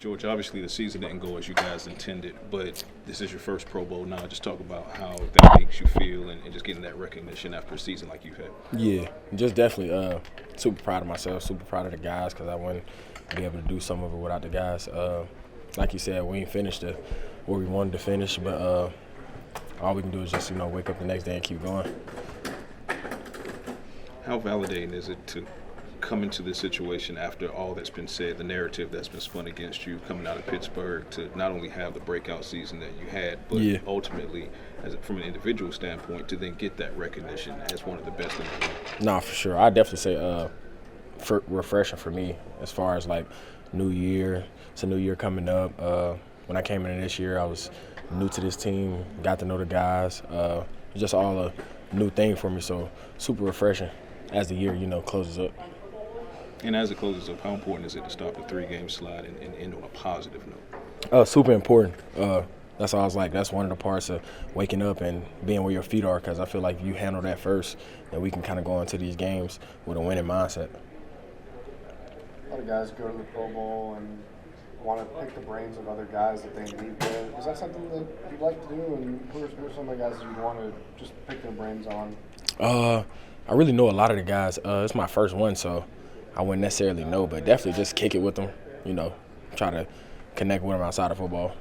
George, obviously the season didn't go as you guys intended, but this is your first Pro Bowl now. Just talk about how that makes you feel and just getting that recognition after a season like you've had. Yeah, just definitely super proud of myself, super proud of the guys because I wouldn't be able to do some of it without the guys. Like you said, we ain't finished where we wanted to finish, but all we can do is just, wake up the next day and keep going. How validating is it to come into this situation after all that's been said, the narrative that's been spun against you coming out of Pittsburgh, to not only have the breakout season that you had, but ultimately, from an individual standpoint, to then get that recognition as one of the best in the league? Nah, for sure. I definitely say refreshing for me as far as like new year. It's a new year coming up. When I came in this year, I was new to this team, got to know the guys. It's just all a new thing for me, so super refreshing as the year, closes up. And as it closes up, how important is it to stop the 3-game slide and end on a positive note? Super important. That's why I was like, that's one of the parts of waking up and being where your feet are, because I feel like if you handle that first, then we can kind of go into these games with a winning mindset. A lot of guys go to the Pro Bowl and want to pick the brains of other guys that they leave with. Is that something that you'd like to do? And who are some of the guys you want to just pick their brains on? I really know a lot of the guys. It's my first one, so I wouldn't necessarily know, but definitely just kick it with them, try to connect with them outside of football.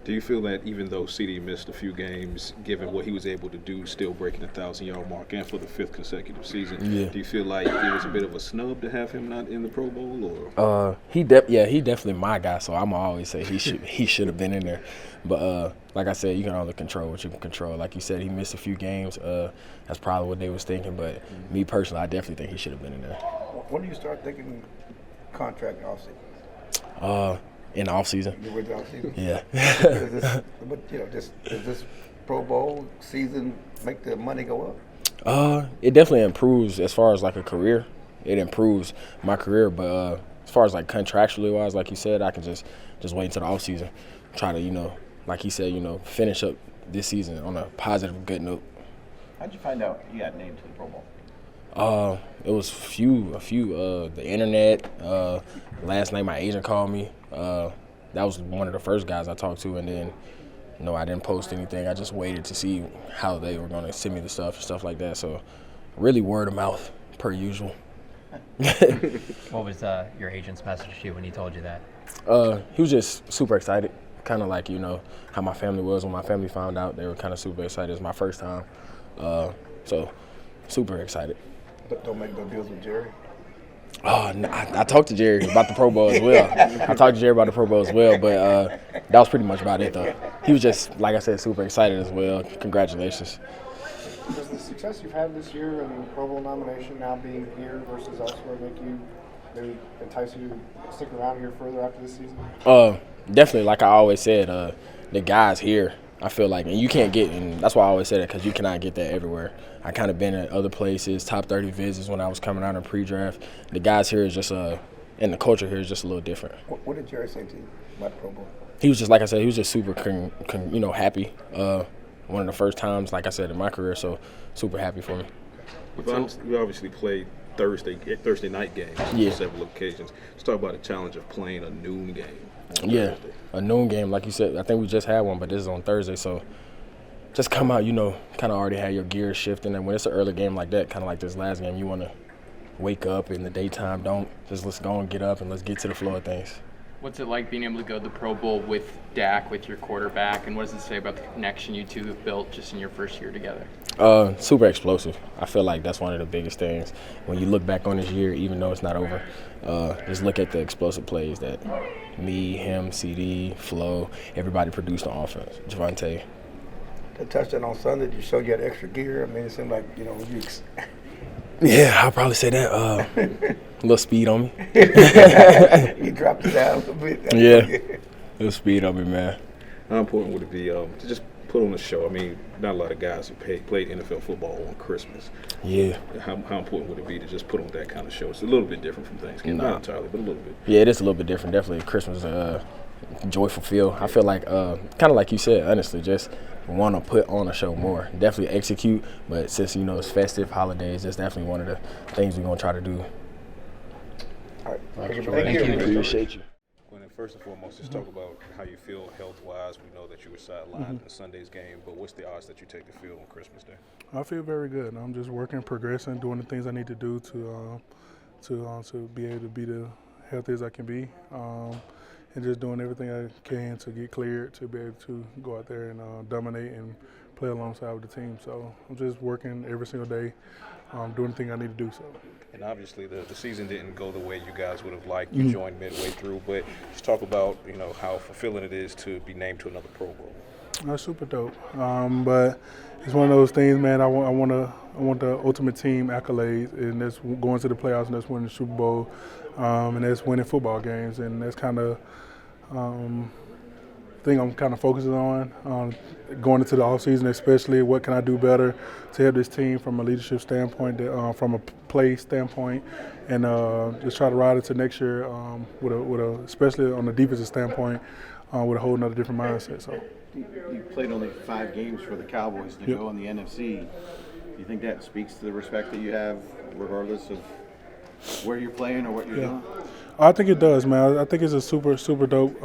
Do you feel that even though CD missed a few games, given what he was able to do, still breaking the 1,000-yard mark and for the 5th consecutive season, do you feel like it was a bit of a snub to have him not in the Pro Bowl? Or he definitely my guy, so I'm always say he should have been in there. But like I said, you can only control what you can control. Like you said, he missed a few games. That's probably what they was thinking. But me personally, I definitely think he should have been in there. When do you start thinking contract offseason? In the offseason. You were the offseason? Yeah. Does this Pro Bowl season make the money go up? It definitely improves as far as like a career. It improves my career, but as far as like contractually wise, like you said, I can just wait until the offseason, try to like he said, finish up this season on a positive, good note. How'd you find out you got named to the Pro Bowl? It was a few the internet. Last night my agent called me. That was one of the first guys I talked to, and then I didn't post anything. I just waited to see how they were going to send me the stuff like that. So really word of mouth per usual. What was your agent's message to you when he told you that? He was just super excited, kind of like how my family was when my family found out. They were kind of super excited. It was my first time, so super excited. Don't make no deals with Jerry. Oh, no, I talked to Jerry about the Pro Bowl as well. But that was pretty much about it, though. He was just, like I said, super excited as well. Congratulations. Does the success you've had this year and the Pro Bowl nomination now being here versus elsewhere make you maybe entice you to stick around here further after this season? Definitely, like I always said, the guys here, I feel like, and you can't get, and that's why I always say that, because you cannot get that everywhere. I kind of been at other places, top 30 visits when I was coming out in pre-draft. The guys here is just, and the culture here is just a little different. What did Jerry say to you about the Pro Bowl? He was just, like I said, he was just super, happy. One of the first times, like I said, in my career, so super happy for me. You obviously played Thursday night games on several occasions. Let's talk about the challenge of playing a noon game. Yeah, a noon game, like you said. I think we just had one, but this is on Thursday, so just come out, kind of already have your gears shifting. And when it's an early game like that, kind of like this last game, you want to wake up in the daytime. Let's go and get up and let's get to the flow of things. What's it like being able to go to the Pro Bowl with Dak, with your quarterback, and what does it say about the connection you two have built just in your first year together? Super explosive. I feel like that's one of the biggest things. When you look back on this year, even though it's not over, just look at the explosive plays that me, him, CD, Flo, everybody produced on offense. Javonte. The touchdown on Sunday, did you show you had extra gear? I mean, it seemed like, Yeah, I'll probably say that. A little speed on me. You dropped it down a little bit. Yeah, a little speed on me, man. How important would it be to just put on a show? I mean, not a lot of guys who played NFL football on Christmas. Yeah. How important would it be to just put on that kind of show? It's a little bit different from Thanksgiving, not entirely, but a little bit. Yeah, it is a little bit different. Definitely Christmas, joyful feel. I feel like, kind of like you said, honestly, just want to put on a show more. Definitely execute, but since, it's festive, holidays, that's definitely one of the things we're going to try to do. All right. Thank you. Appreciate you. first and foremost, just talk about how you feel health-wise. We know that you were sidelined in Sunday's game, but what's the odds that you take the field on Christmas Day? I feel very good. I'm just working, progressing, doing the things I need to do to be able to be the healthy as I can be, and just doing everything I can to get cleared to be able to go out there and dominate and play alongside with the team. So I'm just working every single day, doing the thing I need to do. So. And obviously the season didn't go the way you guys would have liked. You joined midway through, but just talk about how fulfilling it is to be named to another Pro Bowl. That's super dope. But it's one of those things, man. I want the ultimate team accolades, and that's going to the playoffs, and that's winning the Super Bowl, and that's winning football games, and that's kind of thing I'm kind of focusing on going into the offseason, especially what can I do better to help this team from a leadership standpoint, from a play standpoint, and just try to ride into next year with a especially on the defensive standpoint with a whole nother different mindset. So. You played only 5 games for the Cowboys to go in the NFC. Do you think that speaks to the respect that you have, regardless of where you're playing or what you're doing? I think it does, man. I think it's a super dope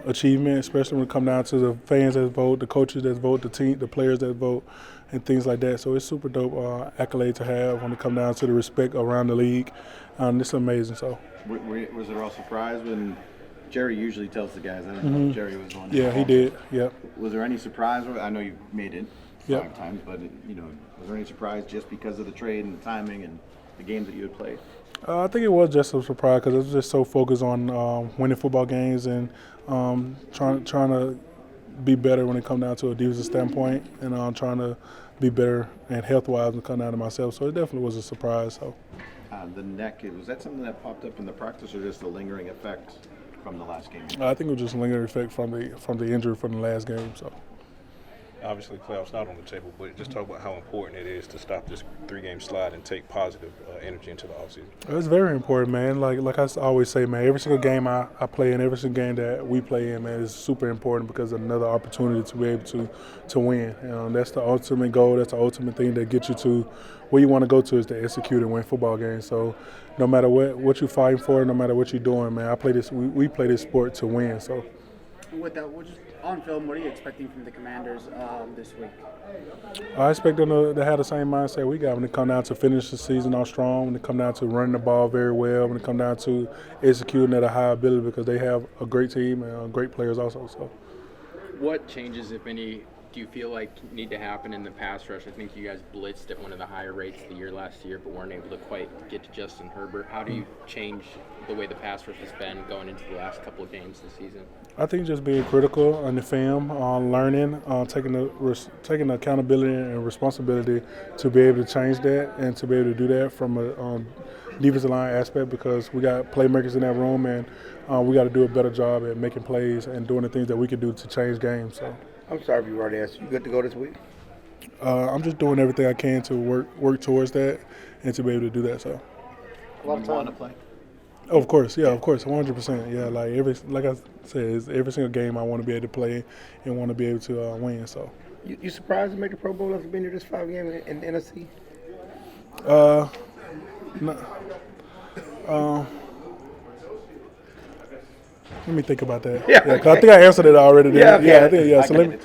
achievement, especially when it comes down to the fans that vote, the coaches that vote, the team, the players that vote, and things like that. So it's super dope accolade to have when it comes down to the respect around the league. It's amazing. So. Was it all surprised when Jerry usually tells the guys? I don't know if Jerry was on. Yeah, he did. Yep. Was there any surprise? I know you made it 5 times, but was there any surprise just because of the trade and the timing and the games that you had played? I think it was just a surprise because I was just so focused on winning football games and trying to be better when it comes down to a defensive standpoint, and trying to be better and health-wise when it comes down to myself. So it definitely was a surprise. So. The neck, was that something that popped up in the practice, or just a lingering effect from the last game? I think it was just a lingering effect from the injury from the last game. So. Obviously, playoffs not on the table, but just talk about how important it is to stop this 3-game slide and take positive energy into the offseason. It's very important, man. Like I always say, man, every single game I play in, every single game that we play in, man, is super important because it's another opportunity to be able to win. That's the ultimate goal. That's the ultimate thing that gets you to where you want to go to, is to execute and win football games. So no matter what you're fighting for, no matter what you're doing, man, we play this sport to win. So. With that, on film, what are you expecting from the Commanders this week? I expect them to have the same mindset we got when it comes down to finish the season off strong, when it comes down to running the ball very well, when it comes down to executing at a high ability, because they have a great team and great players also. So, what changes, if any, do you feel like need to happen in the pass rush? I think you guys blitzed at one of the higher rates of the year last year, but weren't able to quite get to Justin Herbert. How do you change the way the pass rush has been going into the last couple of games this season? I think just being critical on the film, learning, taking the accountability and responsibility to be able to change that and to be able to do that from a defensive line aspect, because we got playmakers in that room, and we got to do a better job at making plays and doing the things that we can do to change games. So. I'm sorry if you already asked. You good to go this week? I'm just doing everything I can to work towards that and to be able to do that. So. A lot of time to play. Oh, of course, 100%. Yeah, like I said, every single game I want to be able to play and want to be able to win. So. You surprised to make the Pro Bowl after being here this 5 games in the NFC? No. Let me think about that. Yeah, because I think I answered it already. Yeah, I think. So let me.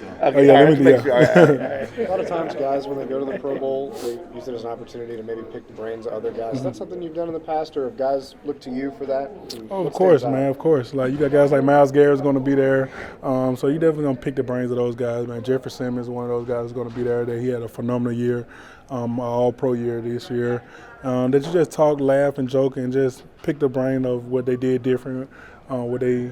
A lot of times, guys, when they go to the Pro Bowl, they use it as an opportunity to maybe pick the brains of other guys. Is that something you've done in the past, or have guys looked to you for that? Oh, of course, man. Of course. Like, you got guys like Myles Garrett's going to be there, so you definitely going to pick the brains of those guys, man. Jeffrey Simmons is one of those guys who's going to be there. He had a phenomenal year, all-pro year this year. That you just talk, laugh, and joke, and just pick the brain of what they did different. What they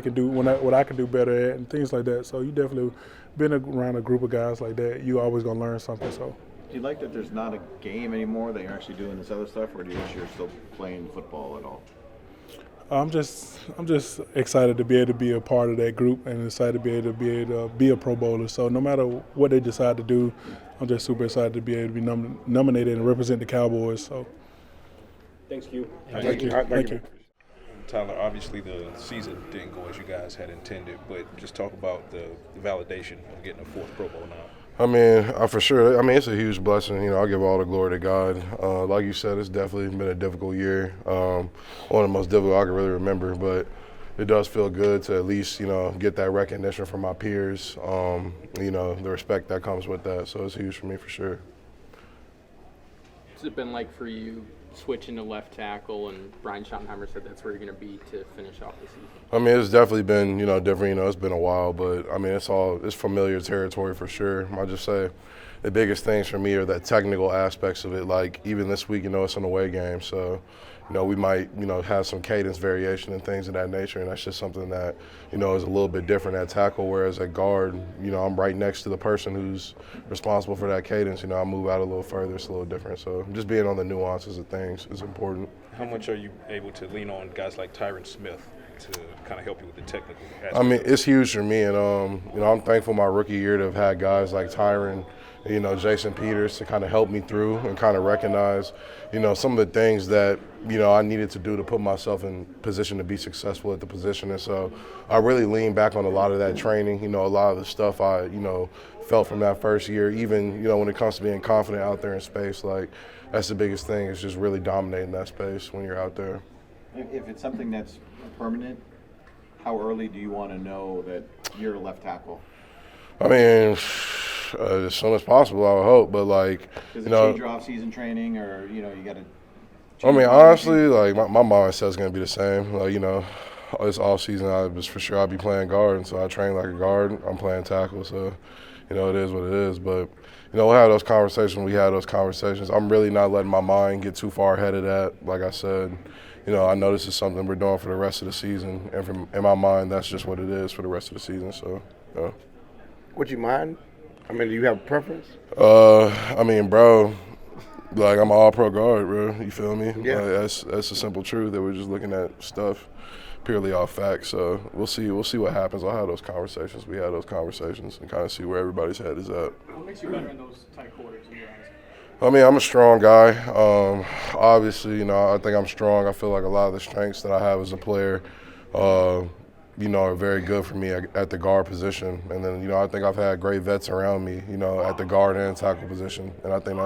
can do, what I can do better at, and things like that. So you definitely been around a group of guys like that, you always gonna learn something. So. Do you like that there's not a game anymore, that you're actually doing this other stuff, or do you wish you're still playing football at all? I'm just excited to be able to be a part of that group, and excited to be able to be a Pro Bowler. So no matter what they decide to do, I'm just super excited to be able to be nominated and represent the Cowboys. So. Thanks, Q. Thank you. Tyler, obviously the season didn't go as you guys had intended, but just talk about the validation of getting a 4th Pro Bowl now. I mean, for sure. I mean, it's a huge blessing. I give all the glory to God. Like you said, it's definitely been a difficult year. One of the most difficult I can really remember. But it does feel good to at least, get that recognition from my peers. The respect that comes with that. So it's huge for me for sure. What's it been like for you switching to left tackle? And Brian Schottenheimer said that's where you're going to be to finish off the season. I mean, it's definitely been, different. It's been a while, but I mean, it's familiar territory for sure. I just say the biggest things for me are the technical aspects of it. Like even this week, it's an away game, so we might, have some cadence variation and things of that nature, and that's just something that, is a little bit different at tackle. Whereas at guard, I'm right next to the person who's responsible for that cadence. I move out a little further, it's a little different. So just being on the nuances of things is important. How much are you able to lean on guys like Tyron Smith to kind of help you with the technical aspect? I mean, it's huge for me, and I'm thankful my rookie year to have had guys like Tyron, Jason Peters to kind of help me through and kind of recognize, some of the things that, I needed to do to put myself in position to be successful at the position. And so I really lean back on a lot of that training, a lot of the stuff I, felt from that first year, even, when it comes to being confident out there in space. Like, that's the biggest thing, is just really dominating that space when you're out there. If it's something that's permanent, how early do you want to know that you're a left tackle? I mean, as soon as possible, I would hope. But does it change your off-season training, or you got to? I mean, honestly, my mindset is going to be the same. This off-season, I'll be playing guard, and so I train like a guard. I'm playing tackle, so it is what it is. But we'll have those conversations. We have those conversations. I'm really not letting my mind get too far ahead of that. Like I said, I know this is something we're doing for the rest of the season, and in my mind, that's just what it is for the rest of the season. So, Would you mind? I mean, do you have a preference? I mean, bro, I'm an all-pro guard, bro. You feel me? Yeah. That's the simple truth, that we're just looking at stuff purely off facts. So we'll see what happens. I'll have those conversations. We have those conversations and kind of see where everybody's head is at. What makes you better in those tight quarters in your eyes? I mean, I'm a strong guy. Obviously, I think I'm strong. I feel like a lot of the strengths that I have as a player, are very good for me at the guard position. And then, I think I've had great vets around me, at the guard and tackle position. And I think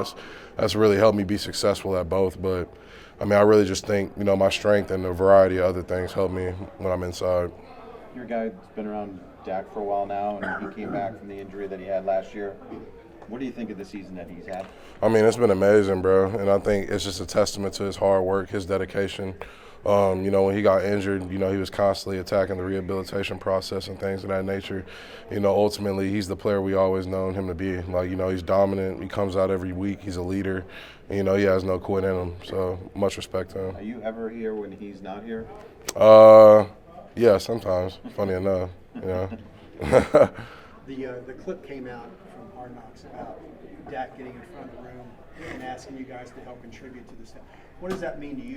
that's really helped me be successful at both. But, I mean, I really just think, my strength and a variety of other things help me when I'm inside. You're a guy that's been around Dak for a while now, and he came back from the injury that he had last year. What do you think of the season that he's had? I mean, it's been amazing, bro. And I think it's just a testament to his hard work, his dedication. When he got injured, he was constantly attacking the rehabilitation process and things of that nature. Ultimately, he's the player we always known him to be. He's dominant. He comes out every week. He's a leader. He has no quit in him. So much respect to him. Are you ever here when he's not here? Yeah, sometimes. Funny enough, The clip came out from Hard Knocks about Dak getting in front of the room and asking you guys to help contribute to this. What does that mean to you,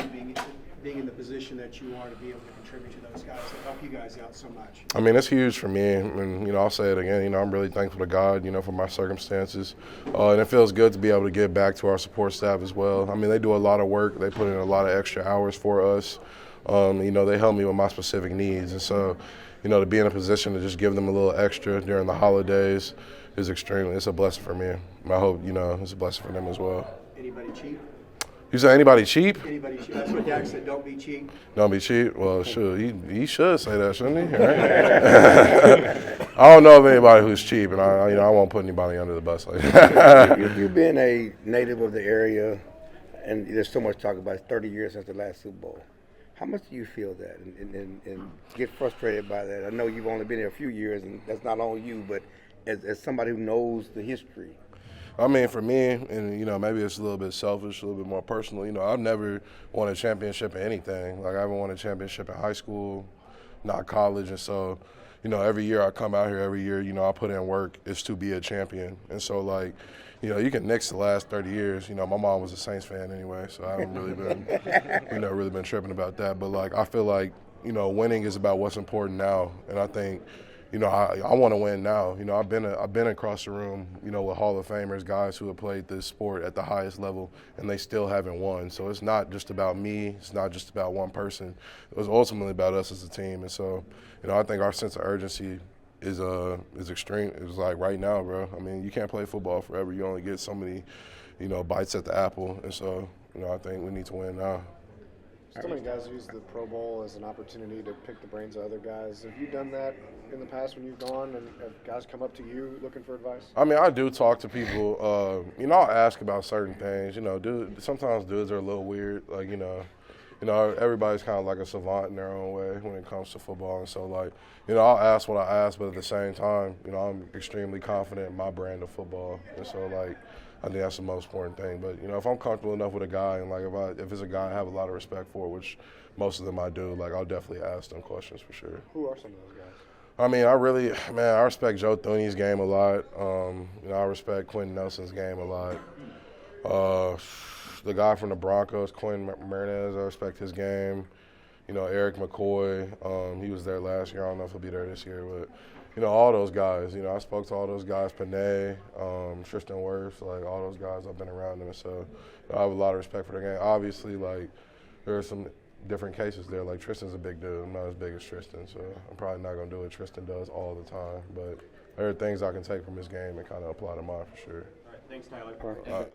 being in the position that you are, to be able to contribute to those guys, to help you guys out so much? I mean, it's huge for me. And, I'll say it again, I'm really thankful to God, for my circumstances. And it feels good to be able to give back to our support staff as well. I mean, they do a lot of work. They put in a lot of extra hours for us. They help me with my specific needs. And so, to be in a position to just give them a little extra during the holidays is it's a blessing for me. And I hope, it's a blessing for them as well. Anybody cheap? You say anybody cheap? Anybody cheap? That's what Dak said, don't be cheap. Don't be cheap? Well, sure, he should say that, shouldn't he? Right? I don't know of anybody who's cheap, and I won't put anybody under the bus like that. You being a native of the area, and there's so much talk about it, 30 years since the last Super Bowl. How much do you feel that and get frustrated by that? I know you've only been here a few years, and that's not on you, but as somebody who knows the history. I mean, for me, and, maybe it's a little bit selfish, a little bit more personal, I've never won a championship in anything. I haven't won a championship in high school, not college, and so, every year I come out here, every year, I put in work is to be a champion. And so, you can nix the last 30 years. My mom was a Saints fan anyway, so I haven't really been, really been tripping about that. But, I feel like, winning is about what's important now. And I think, I want to win now. I've been across the room, with Hall of Famers, guys who have played this sport at the highest level, and they still haven't won. So it's not just about me. It's not just about one person. It was ultimately about us as a team. And so, I think our sense of urgency is extreme. It's like right now, bro. I mean, you can't play football forever. You only get so many, bites at the apple. And so, I think we need to win now. So many guys use the Pro Bowl as an opportunity to pick the brains of other guys. Have you done that in the past when you've gone and have guys come up to you looking for advice? I mean, I do talk to people. I'll ask about certain things. Sometimes dudes are a little weird. Like, everybody's kind of like a savant in their own way when it comes to football. And so, like, I'll ask what I ask, but at the same time, I'm extremely confident in my brand of football. And so, like, I think that's the most important thing. But, if I'm comfortable enough with a guy and, like, if it's a guy I have a lot of respect for, which most of them I do, like, I'll definitely ask them questions for sure. Who are some of those guys? I mean, I respect Joe Thuney's game a lot. I respect Quentin Nelson's game a lot. The guy from the Broncos, Quinn Marinez, I respect his game. Eric McCoy, he was there last year. I don't know if he'll be there this year, but all those guys. I spoke to all those guys, Panay, Tristan Wirfs, like all those guys. I've been around them, so I have a lot of respect for their game. Obviously, like there are some different cases there. Like Tristan's a big dude. I'm not as big as Tristan, so I'm probably not gonna do what Tristan does all the time. But there are things I can take from his game and kind of apply to mine for sure. All right, thanks, Tyler. All right.